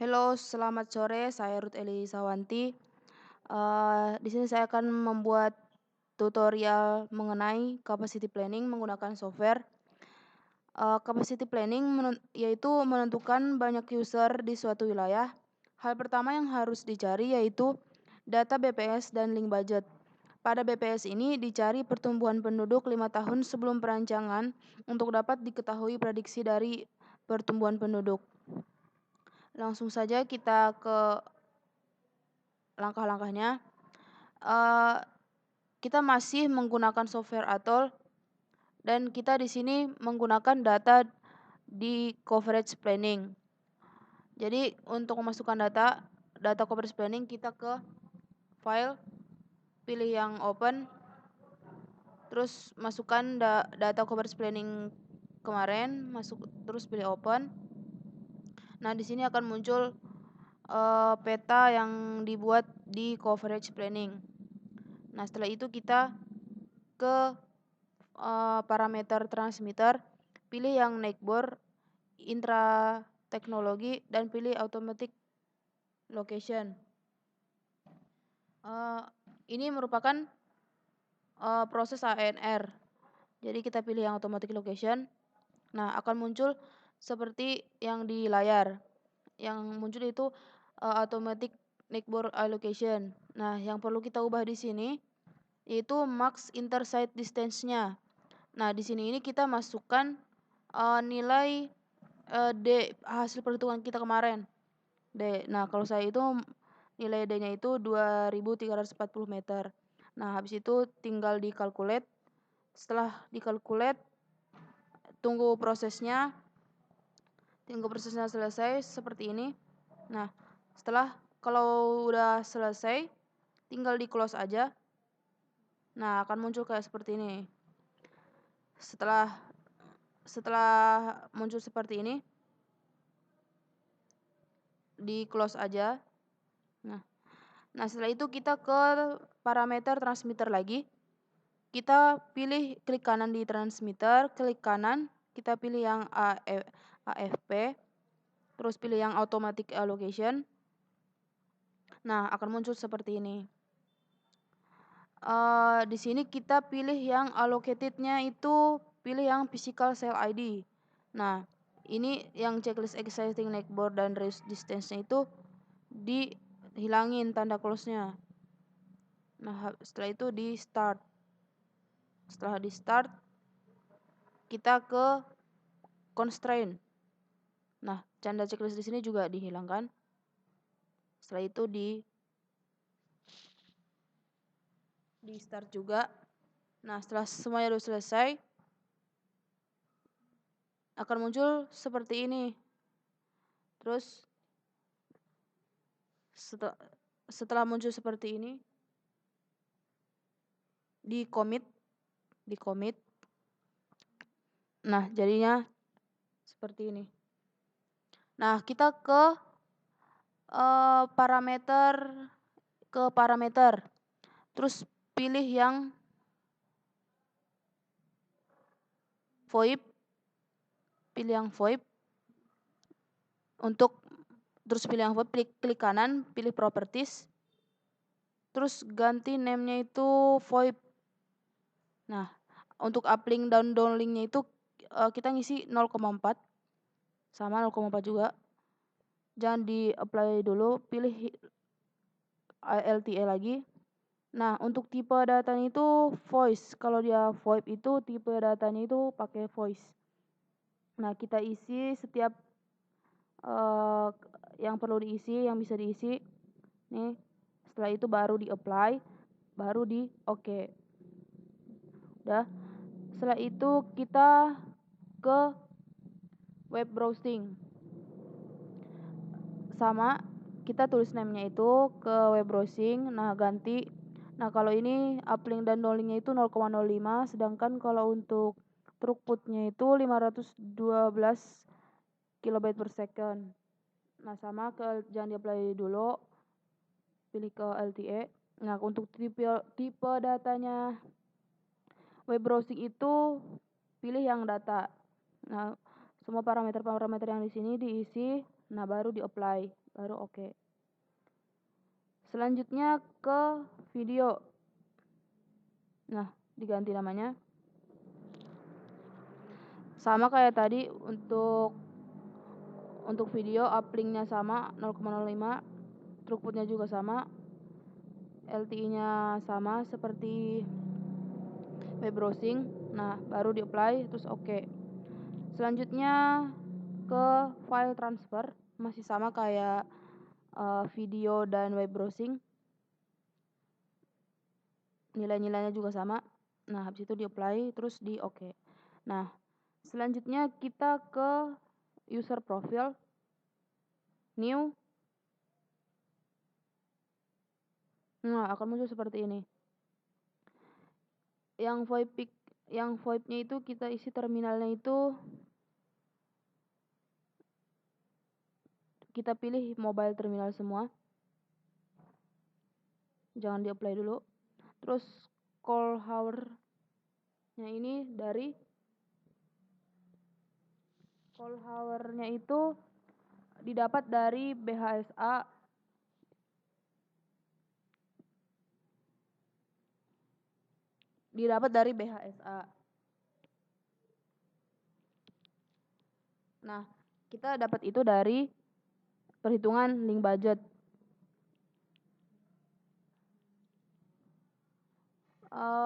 Halo, selamat sore. Saya Ruth Elisawanti. Di sini saya akan membuat tutorial mengenai capacity planning menggunakan software. Capacity planning yaitu menentukan banyak user di suatu wilayah. Hal pertama yang harus dicari yaitu data BPS dan link budget. Pada BPS ini dicari pertumbuhan penduduk 5 tahun sebelum perancangan untuk dapat diketahui prediksi dari pertumbuhan penduduk. Langsung saja kita ke langkah-langkahnya. Kita masih menggunakan software Atoll dan kita di sini menggunakan data di coverage planning. Jadi untuk memasukkan data coverage planning, kita ke file, pilih yang open, terus masukkan data coverage planning kemarin, terus pilih open. Nah, di sini akan muncul peta yang dibuat di coverage planning. Nah, setelah itu kita ke parameter transmitter, pilih yang neighbor, intra teknologi, dan pilih automatic location. Ini merupakan proses ANR. Jadi kita pilih yang automatic location. Nah, akan muncul seperti yang di layar. Yang muncul itu automatic neighbor allocation. Nah, yang perlu kita ubah di sini yaitu max intersite distance-nya. Nah, di sini ini kita masukkan nilai D hasil perhitungan kita kemarin. D. Nah, kalau saya itu nilai D-nya itu 2340 meter. Nah, habis itu tinggal dikalkulate. Setelah dikalkulate, tunggu prosesnya selesai seperti ini. Nah, kalau udah selesai, tinggal di close aja. Nah, akan muncul kayak seperti ini. Setelah muncul seperti ini, di close aja. Nah, setelah itu kita ke parameter transmitter lagi. Kita pilih klik kanan di transmitter, klik kanan, kita pilih yang AFP, terus pilih yang automatic allocation. Nah, akan muncul seperti ini. Di sini kita pilih yang allocated-nya itu pilih yang physical cell ID. Nah, ini yang checklist existing neighbor dan race distance-nya itu dihilangin tanda close-nya. Nah, setelah itu di start. Setelah di start, kita ke constraint. Nah, canda checklist di sini juga dihilangkan. Setelah itu di start juga. Nah, setelah semuanya sudah selesai, akan muncul seperti ini. Terus setelah muncul seperti ini, di commit. Nah, jadinya seperti ini. Nah, kita ke parameter. Terus pilih yang VoIP. Terus pilih yang VoIP, klik kanan, pilih properties. Terus ganti name-nya itu VoIP. Nah, untuk uplink dan downlinknya itu kita ngisi 0,4 sama 0,4 juga. Jangan di apply dulu, pilih LTE lagi. Nah, untuk tipe datanya itu voice. Kalau dia VoIP itu tipe datanya itu pakai voice. Nah, kita isi setiap yang perlu diisi, yang bisa diisi. Nih, setelah itu baru di apply, baru di oke. Udah. Setelah itu kita ke web browsing. Sama, kita tulis name-nya itu ke web browsing. Nah, ganti. Nah, kalau ini uplink dan downlinknya itu 0,05, sedangkan kalau untuk throughput-nya itu 512 kilobit per second. Nah, sama jangan di-apply dulu, pilih ke LTE. Nah, untuk tipe datanya web browsing itu pilih yang data. Nah, semua parameter yang di sini diisi. Nah, baru di-apply, baru oke. Selanjutnya ke video. Nah, diganti namanya. Sama kayak tadi untuk video uplink-nya sama 0,05, throughput-nya juga sama, LTE-nya sama seperti web browsing. Nah, baru di-apply terus oke. Selanjutnya ke file transfer, masih sama kayak video dan web browsing. Nilai-nilainya juga sama. Nah, habis itu di-apply terus di oke. Nah, selanjutnya kita ke user profile, new. Nah, akan muncul seperti ini. Yang VoIP-nya itu kita isi terminalnya itu kita pilih mobile terminal semua. Jangan di-apply dulu. Terus call hour-nya ini call hour-nya itu didapat dari BHSA. Nah, kita dapat itu dari perhitungan link budget.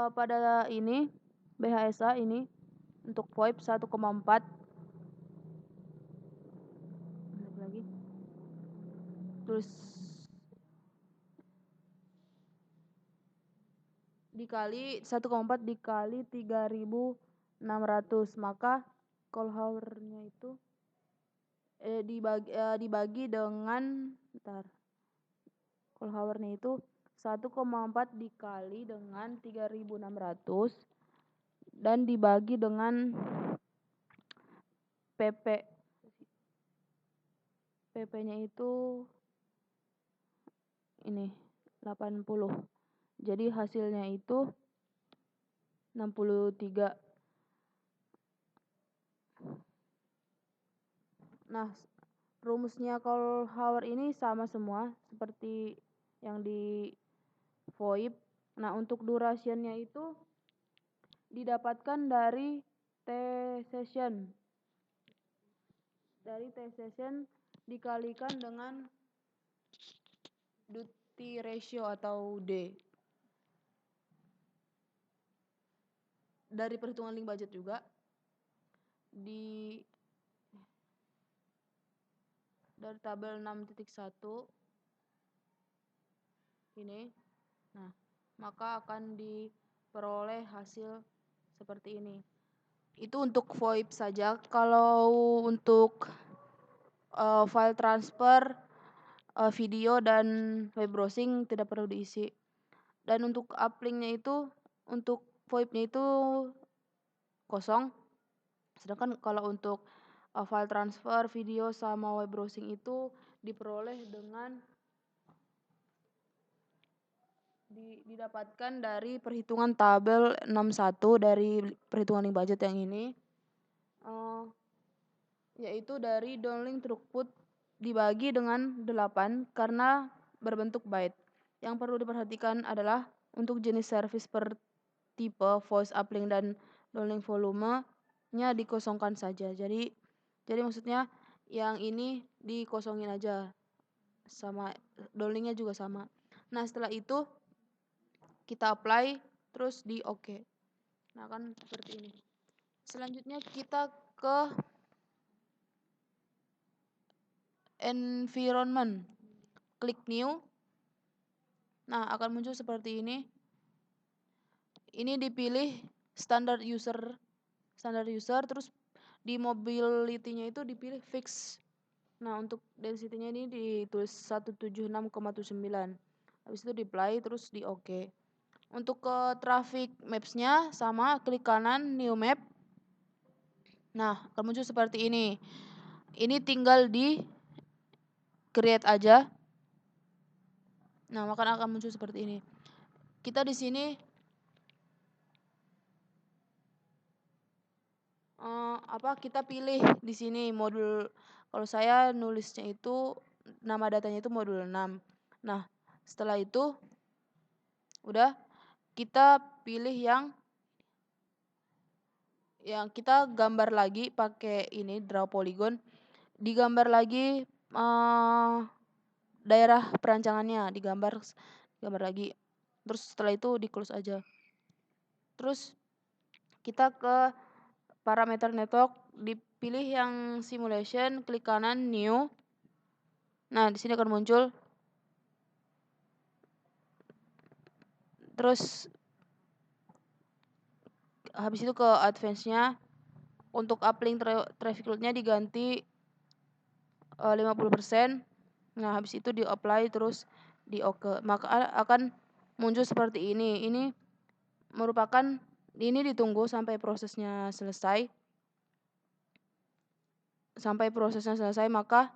Pada ini BHSA ini untuk VoIP 1,4 lagi. Terus dikali 1,4 dikali 3.600, maka call hour-nya itu dibagi dengan call hour-nya itu 1,4 dikali dengan 3.600 dan dibagi dengan PP. PP-nya itu ini 80. Jadi hasilnya itu 63. Nah, rumusnya call hour ini sama semua seperti yang di VoIP. Nah, untuk duration-nya itu didapatkan dari T-session. Dari T-session dikalikan dengan duty ratio atau D. Dari perhitungan link budget juga dari tabel 6.1 ini. Nah, maka akan diperoleh hasil seperti ini. Itu untuk VoIP saja. Kalau untuk file transfer, video dan web browsing tidak perlu diisi. Dan untuk uplink-nya itu, untuk VoIP-nya itu kosong. Sedangkan kalau untuk file transfer, video sama web browsing itu diperoleh dengan didapatkan dari perhitungan tabel 61 dari perhitungan link budget yang ini, yaitu dari downlink throughput dibagi dengan 8 karena berbentuk byte. Yang perlu diperhatikan adalah untuk jenis service per tipe voice uplink dan downlink volumenya dikosongkan saja. Jadi maksudnya yang ini dikosongin aja, sama downlinknya juga sama. Nah, setelah itu kita apply terus di oke. Nah, kan seperti ini. Selanjutnya kita ke environment, klik new. Nah, akan muncul seperti ini. Ini dipilih standard user, terus di mobility-nya itu dipilih fix. Nah, untuk density-nya ini ditulis 176,79. Habis itu di-apply terus di oke. Untuk ke traffic maps-nya sama, klik kanan new map. Nah, akan muncul seperti ini. Ini tinggal di create aja. Nah, maka akan muncul seperti ini. Kita di sini kita pilih di sini modul. Kalau saya nulisnya itu nama datanya itu modul 6. Nah, setelah itu udah kita pilih yang kita gambar lagi pakai ini draw polygon, digambar lagi daerah perancangannya, digambar lagi. Terus setelah itu di close aja. Terus kita ke parameter network, dipilih yang simulation, klik kanan new. Nah, di sini akan muncul. Terus habis itu ke advance-nya, untuk uplink traffic load-nya diganti 50%. Nah, habis itu di-apply terus di oke. Maka akan muncul seperti ini. Ini merupakan ditunggu sampai prosesnya selesai. Maka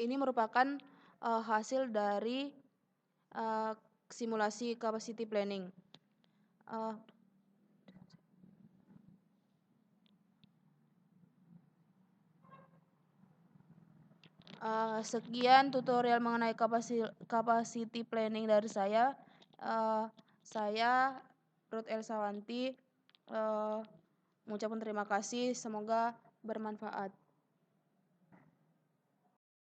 ini merupakan hasil dari simulasi capacity planning. Sekian tutorial mengenai capacity planning dari saya. Saya Ruth Elsawanti mengucapkan terima kasih, semoga bermanfaat.